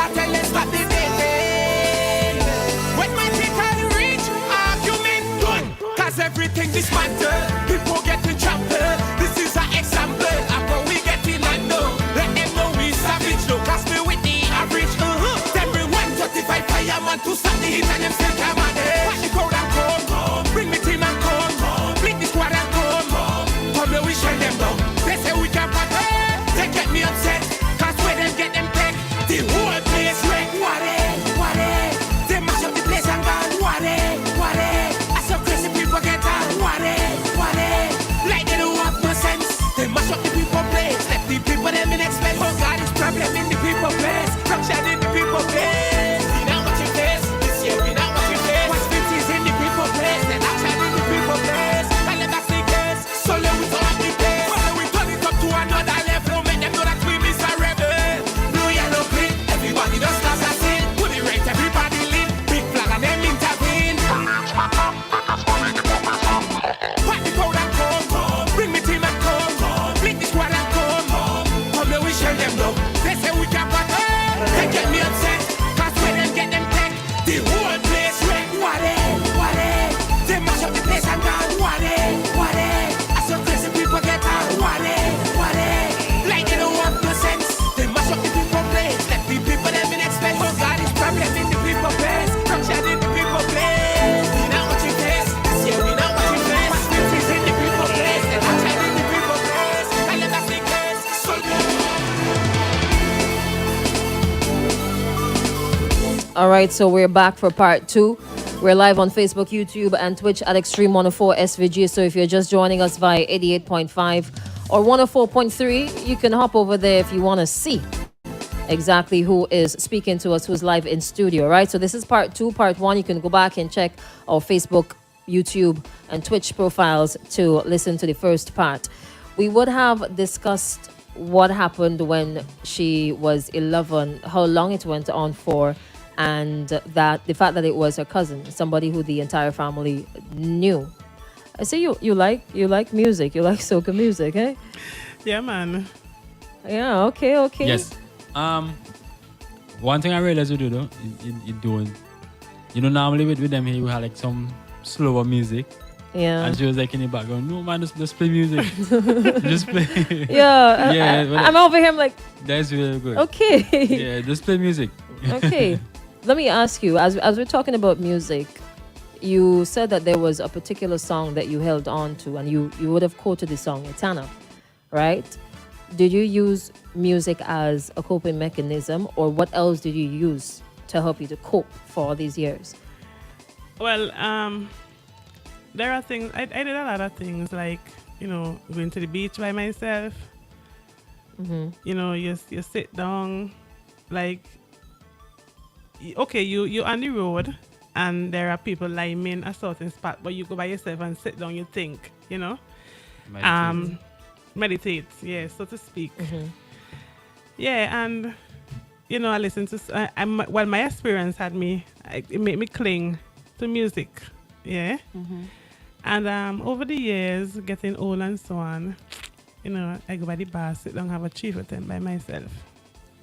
cartel, let's stop the dating. When my people reach argument done, cause everything dismantled, people getting trampled. This is an example of how we get in and know. Let them know we savage, no class me with the average. Them bring 135 fireman to stop the heat and them still come on it. Watch the crowd and come, bring me team and come, split the squad and come. Come here we shell them down. They say we can party, they get me upset, cause when them get them tech, the whole place wreck. What it? They mash up the place and gone. What it? I saw crazy people get on. What it? Like they don't have no sense. They mash up the people place, left the people them in expense. Oh God, it's problem in the people place, corruption in the people place. We not what you face, this year we not what you face. What's is in the people place, then action in the people place. And let that's the case, so let we turn up the place. So we turn it up to another level, make them know that we miserable. Blue, yellow, green, everybody does class as in. Put it right, everybody lean, big flag and them intervene. What the crowd and come, bring me team and come, split the squad and come. Come here we shell them down. They say we can party, they get me upset, cause when them get them tech, the whole place wreck. What it? They mash up the place and gone. What it? I saw crazy people get on. What it? Like they don't have no sense. They mash up the people place, left the people them in expense. Oh God, it's problem in the people place, corruption in the people place. We not what you face, this year we not what you face. What's is in the people place, then action in the people place. And let that's the case, so All right, so we're back for part 2. We're live on Facebook, YouTube, and Twitch at Extreme 104 SVG. So if you're just joining us via 88.5 or 104.3, you can hop over there if you want to see exactly who is speaking to us, who's live in studio, right? So this is part 2. Part 1, you can go back and check our Facebook, YouTube, and Twitch profiles to listen to the first part. We would have discussed what happened when she was 11, how long it went on for, and that the fact that it was her cousin, somebody who the entire family knew. I say you like music, you like soca music, eh? Yeah, man. Yeah, okay. Yes. One thing I realized you do though, you doing, normally with them here you have like some slower music. Yeah. And she was like in the background, no man, just play music. Just play. Yeah. Yeah. I'm over here, I'm like, that's really good. okay. Yeah, just play music. Okay. Let me ask you, as we're talking about music, you said that there was a particular song that you held on to, and you would have quoted the song Etana, right? Did you use music as a coping mechanism, or what else did you use to help you to cope for all these years? Well, there are things, I did a lot of things like, going to the beach by myself. Mm-hmm. You sit down, like, okay, you're on the road and there are people lying in a certain spot, but you go by yourself and sit down, you think, meditate, yeah, so to speak. Mm-hmm. Yeah, and I listen to my experience had me, it made me cling to music, yeah. Mm-hmm. And over the years, getting old and so on, I go by the bar, sit down, have a chief with them by myself.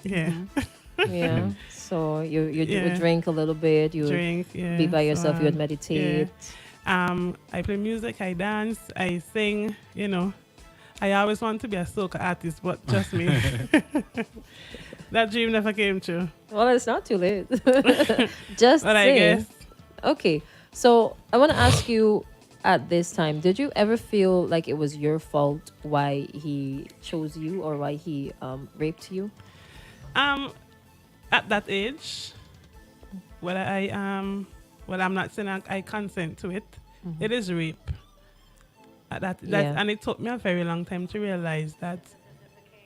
Yeah. Mm-hmm. Yeah. So you would drink a little bit, you drink, yeah, be by yourself, so you would meditate. Yeah. I play music, I dance, I sing, I always want to be a soca artist, but trust me, that dream never came true. Well, it's not too late. Just but say. I guess. Okay. So I want to ask you, at this time, did you ever feel like it was your fault why he chose you or why he raped you? At that age, I'm not saying I consent to it. Mm-hmm. It is rape. And it took me a very long time to realize that,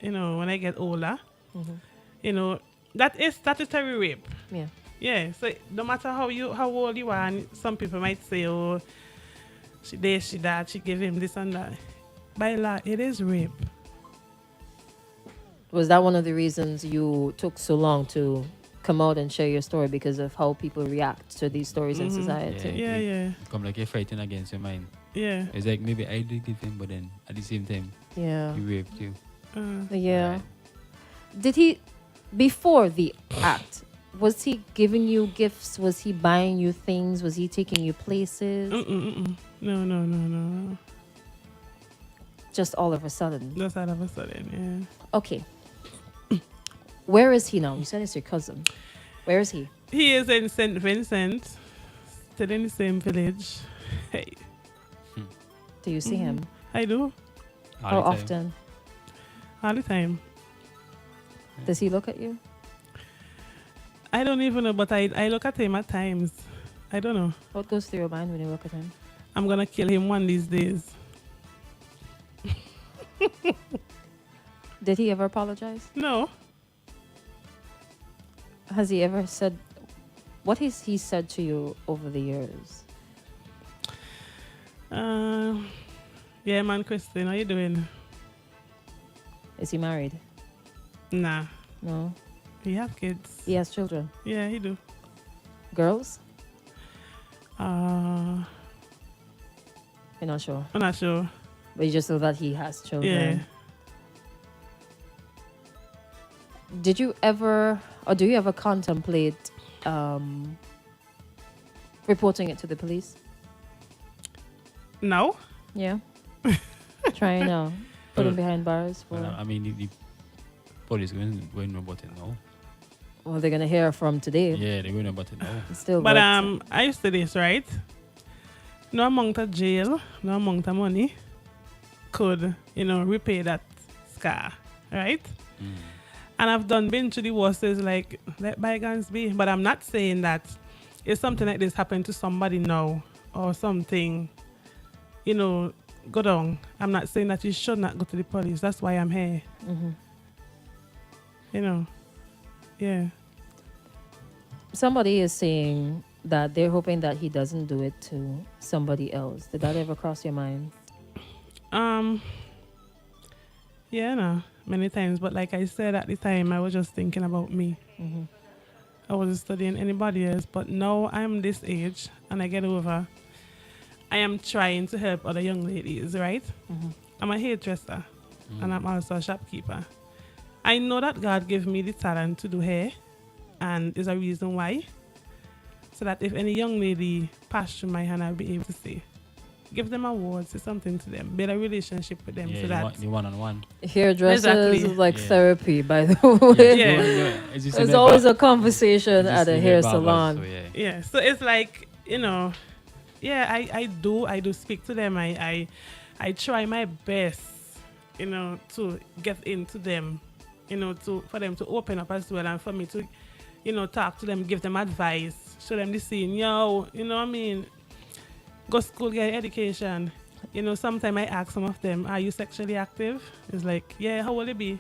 when I get older, Mm-hmm. That is statutory rape. Yeah. Yeah. So no matter how old you are, and some people might say, oh, she did, she that, she gave him this and that. By law, it is rape. Was that one of the reasons you took so long to come out and share your story, because of how people react to these stories in society? Yeah. Come like you're fighting against your mind. Yeah. It's like maybe I did give him, but then at the same time, Yeah. he raped you. Yeah. Right. Did he, before the act, Was he giving you gifts? Was he buying you things? Was he taking you places? No. Just all of a sudden. Just all of a sudden, Okay. Where is he now? You said it's your cousin. Where is he? yeah. He is in St. Vincent, still in the same village. Hey, Do you see him? I do How All the time. often? all the time. Does he look at you? I don't even know, but I look at him at times. I don't know. What goes through your mind when you look at him? I'm gonna kill him one of these days. Did he ever apologize? No, Has he ever said, what has he said to you over the years? yeah, man, Christine, how you doing? Is he married? Nah, No. he have kids. He has children. Yeah, he do. Girls? Uh, You're not sure. I'm not sure. But you just know that he has children. Yeah. Did you ever, or do you ever contemplate reporting it to the police? No. Yeah. Trying now. Put him behind bars for. Well, I mean, the police going to know about it now. Well, they're gonna hear from today. Yeah, they're going to know about it now. Still. But works. I used to this, right? No amount of jail, no amount of money could, repay that scar, right? And I've been to the worst, is like, let bygones be. But I'm not saying that if something like this happened to somebody now or something, go down. I'm not saying that you should not go to the police. That's why I'm here. Yeah. Somebody is saying that they're hoping that he doesn't do it to somebody else. Did that ever cross your mind? Yeah, no, many times. But like I said at the time, I was just thinking about me. I wasn't studying anybody else. But now I'm this age and I get over. I am trying to help other young ladies, right? I'm a hairdresser and I'm also a shopkeeper. I know that God gave me the talent to do hair, and there's a reason why. So that if any young lady pass through my hand, I'll be able to say, give them awards, say something to them, build a relationship with them. Yeah, so that the one-on-one. Hairdressers Exactly. is like Yeah. therapy, by the way. Yeah. There's always a conversation at a hair salon. So, yeah. Yeah, so it's like, I do speak to them. I try my best, to get into them, for them to open up as well, and for me to, talk to them, give them advice, show them the scene, you know what I mean? Go school, get education. Sometimes I ask some of them, are you sexually active? It's like, yeah, how will it be?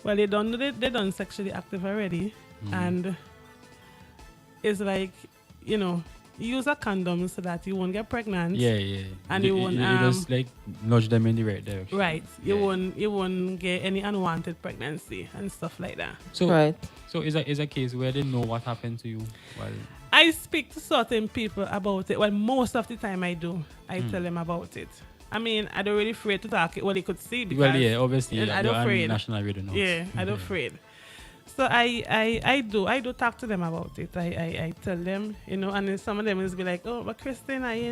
Well, they done sexually active already. And it's like, use a condom so that you won't get pregnant. Yeah. And you won't, just like nudge them in the right direction. Right. You Yeah. won't get any unwanted pregnancy and stuff like that. So, Right. so is a case where they know what happened to you? Well, I speak to certain people about it. Well, most of the time I do. I tell them about it. I mean, I don't really afraid to talk it. Well, they could see because yeah, obviously. I you're don't on afraid. national radio now. Yeah, I don't afraid. So I do talk to them about it. I tell them, and then some of them is be like, oh, but Christina, you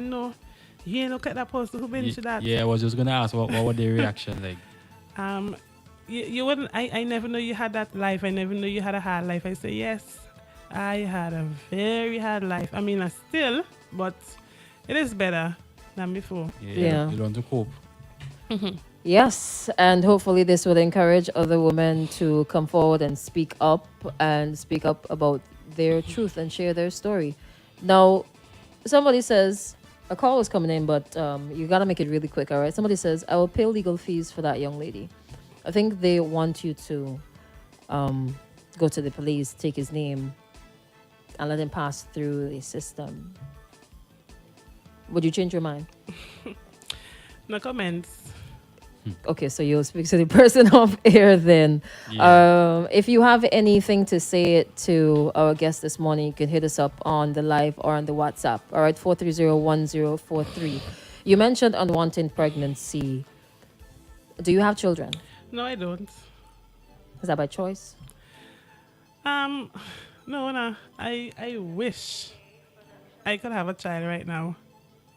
ain't look at that person who been to that. Yeah, I was just gonna ask what were their reaction like? You wouldn't. I never know you had that life. I never knew you had a hard life. I say yes, I had a very hard life. I mean, I still, but it is better than before. Yeah. You learn to cope. Yes, and hopefully this will encourage other women to come forward and speak up about their truth and share their story. Now, somebody says, a call is coming in, but you got to make it really quick, all right? Somebody says, I will pay legal fees for that young lady. I think they want you to go to the police, take his name, and let him pass through the system. Would you change your mind? No comments. Okay, so you'll speak to the person off air then. Yeah. If you have anything to say to our guest this morning, you can hit us up on the live or on the WhatsApp. All right, 430-1043. You mentioned unwanted pregnancy. Do you have children? No, I don't. Is that by choice? No, no. I wish I could have a child right now.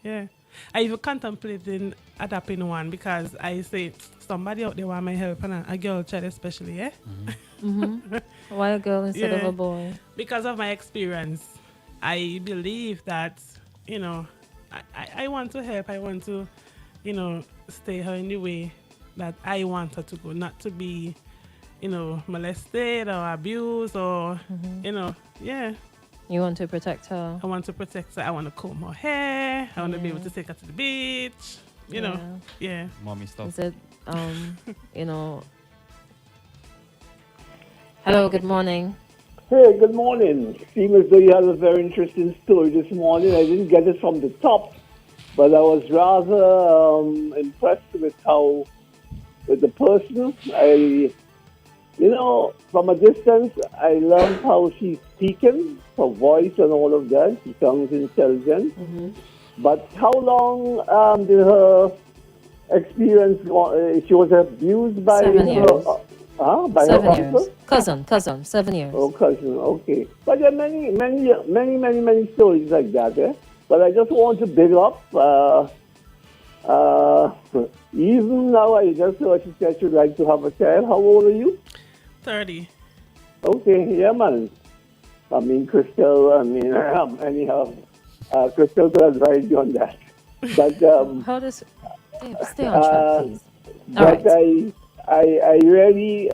Yeah. I even contemplating adopting one because I say somebody out there want my help and a girl child especially, yeah? Why a girl instead of Yeah. a boy? Because of my experience, I believe that, you know, I want to help. I want to, you know, stay her in the way that I want her to go, not to be, you know, molested or abused or, you know, yeah. You want to protect her. I want to protect her. I want to comb her hair. I want to be able Yeah. to take her to the beach. You know, yeah. Mommy stuff. Is it, you know? Hello, good morning. Hey, good morning. Seems as though you had a very interesting story this morning. I didn't get it from the top, but I was rather impressed with with the person. From a distance, I love how she's speaking, her voice and all of that. She sounds intelligent. But how long did her experience go? She was abused by 7 years. by 7 her years. uncle? Cousin, 7 years. Oh, cousin, okay. But there are many stories like that, eh? But I just want to big up. Even now, I just heard she said she'd like to have a child. How old are you? 30. Okay, yeah, man. I mean, Crystal, anyhow, Crystal could advise you on that. But, How does... Dave, stay on track, please. All but right. I really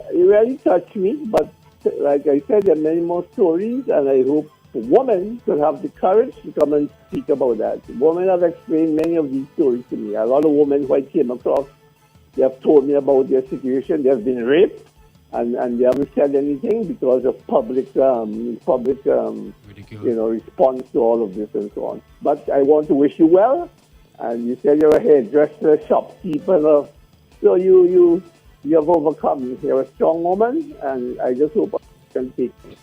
touched me. But like I said, there are many more stories, and I hope women could have the courage to come and speak about that. Women have explained many of these stories to me. A lot of women who I came across, they have told me about their situation. They have been raped, and they haven't said anything because of public Ridicule. response to all of this and so on. But I want to wish you well. And you said you're a hairdresser, shopkeeper, so you have overcome. You're a strong woman, and I just hope I can take it.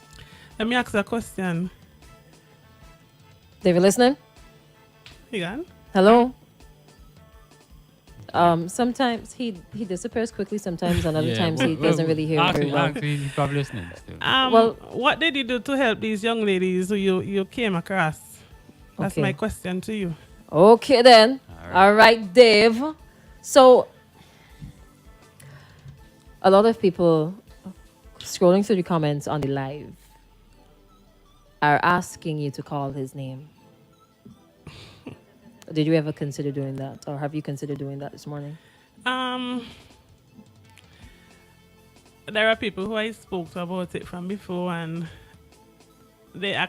Let me ask you a question. Dave, you listening? You gone? Hello? Sometimes he disappears quickly sometimes, and other times he doesn't really hear very well. Actually, he's probably listening still. Well- What did you do to help these young ladies who you came across? That's Okay. my question to you. Okay then. All right, Dave. So a lot of people scrolling through the comments on the live are asking you to call his name. Did you ever consider doing that, or have you considered doing that this morning? There are people who I spoke to about it from before, and they're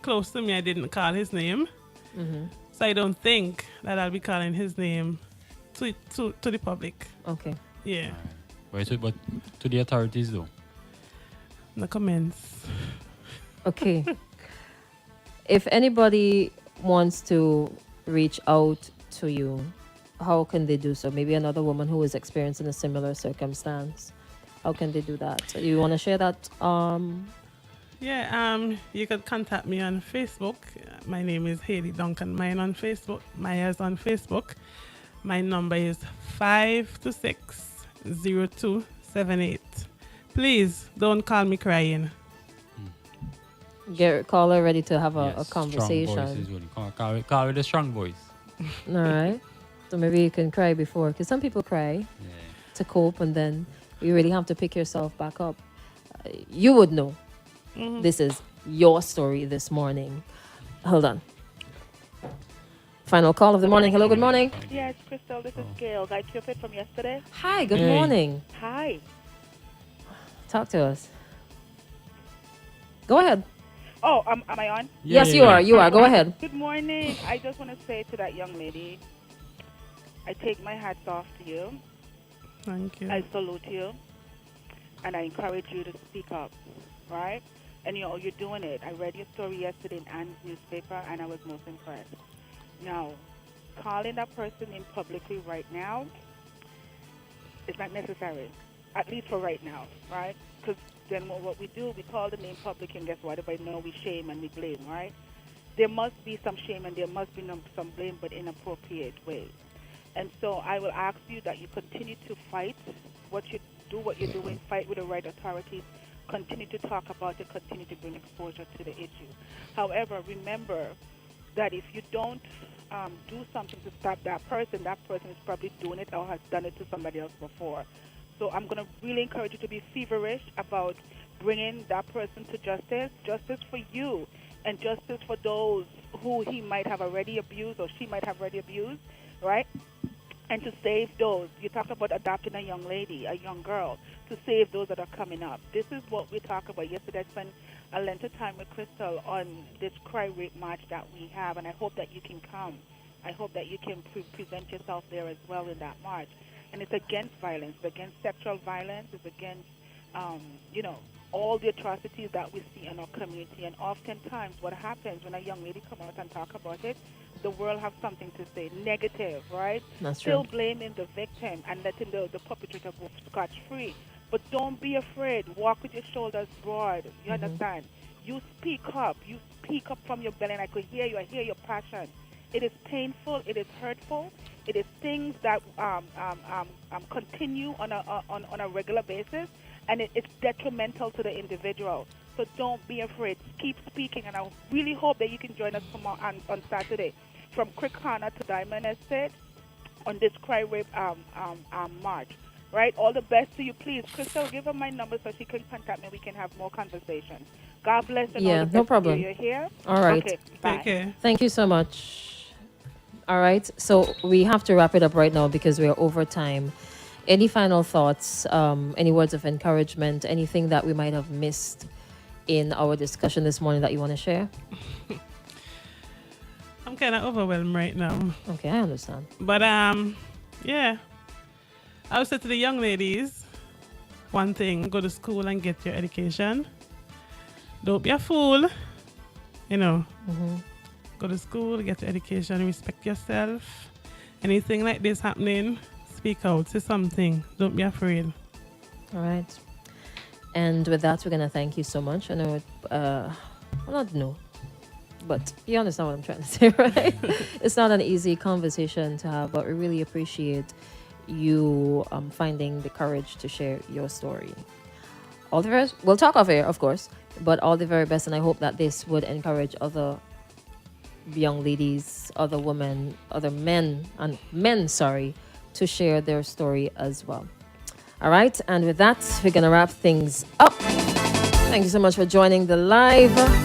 close to me. I didn't call his name, so I don't think that I'll be calling his name to the public. Okay. Yeah, But to the authorities though. no comments. Okay. If anybody wants to reach out to you, how can they do so? Maybe another woman who is experiencing a similar circumstance. How can they do that? So you want to share that? Yeah, you could contact me on Facebook. My name is Haley Duncan. Mine on Facebook. Maya's on Facebook. My number is 526-0278. Please don't call me crying. Get caller ready to have a Yes, conversation. Strong voice is what you call with a strong voice. All right. So maybe you can cry before, because some people cry Yeah. to cope, and then you really have to pick yourself back up. You would know. This is your story this morning. Hold on. Final call of the morning. Hello, good morning. Yes, Crystal, this is Gail, Guy Cupid from yesterday. Hi, good Hey. morning. Hi. Talk to us. Go ahead. Oh, am I on? Yes, you are. You are. Go ahead. Good morning. I just want to say to that young lady, I take my hats off to you. Thank you. I salute you. And I encourage you to speak up, right? And you're doing it. I read your story yesterday in Anne's newspaper, and I was most impressed. Now, calling that person in publicly right now is not necessary, at least for right now, right? Because then what we do, we call the name public, and guess what? Everybody know we shame and we blame, right? There must be some shame and there must be some blame, but in appropriate ways. And so I will ask you that you continue to fight what you're doing, fight with the right authorities, continue to talk about it, continue to bring exposure to the issue. However, remember that if you don't do something to stop that person is probably doing it or has done it to somebody else before. So I'm going to really encourage you to be feverish about bringing that person to justice for you, and justice for those who he might have already abused or she might have already abused, right? And to save those. You talk about adopting a young lady, a young girl, to save those that are coming up. This is what we talk about. Yesterday I spent a lengthy time with Crystal on this Cry Rape March that we have, and I hope that you can come. I hope that you can present yourself there as well in that march. And it's against violence, it's against sexual violence, it's against, all the atrocities that we see in our community. And oftentimes what happens when a young lady comes out and talk about it, the world have something to say, negative, right? That's Still true. blaming the victim and letting the perpetrator go scotch-free. But don't be afraid. Walk with your shoulders broad. You understand? You speak up. You speak up from your belly, and I could hear you. I hear your passion. It is painful. It is hurtful. It is things that continue on a regular basis, and it's detrimental to the individual. So don't be afraid. Keep speaking, and I really hope that you can join us tomorrow on Saturday from Crick Corner to Diamond Estate on this Cry Rape march. Right? All the best to you. Please, Crystal, give her my number so she can contact me. We can have more conversations. God bless and Yeah, all the no best problem. to you. You're here? All right. Okay, bye. Take care. Thank you so much. All right. So we have to wrap it up right now because we're over time. Any final thoughts, any words of encouragement, anything that we might have missed in our discussion this morning that you want to share? I'm kind of overwhelmed right now. Okay, I understand. But yeah, I would say to the young ladies, one thing: go to school and get your education. Don't be a fool. Go to school, get your education, respect yourself. Anything like this happening, speak out, say something. Don't be afraid. All right. And with that, we're going to thank you so much. I know, but you understand what I'm trying to say, right? It's not an easy conversation to have, but we really appreciate you finding the courage to share your story. All the rest, we'll talk off air, of course, but all the very best. And I hope that this would encourage other young ladies, other women, other men, to share their story as well. All right. And with that, we're going to wrap things up. Thank you so much for joining the live.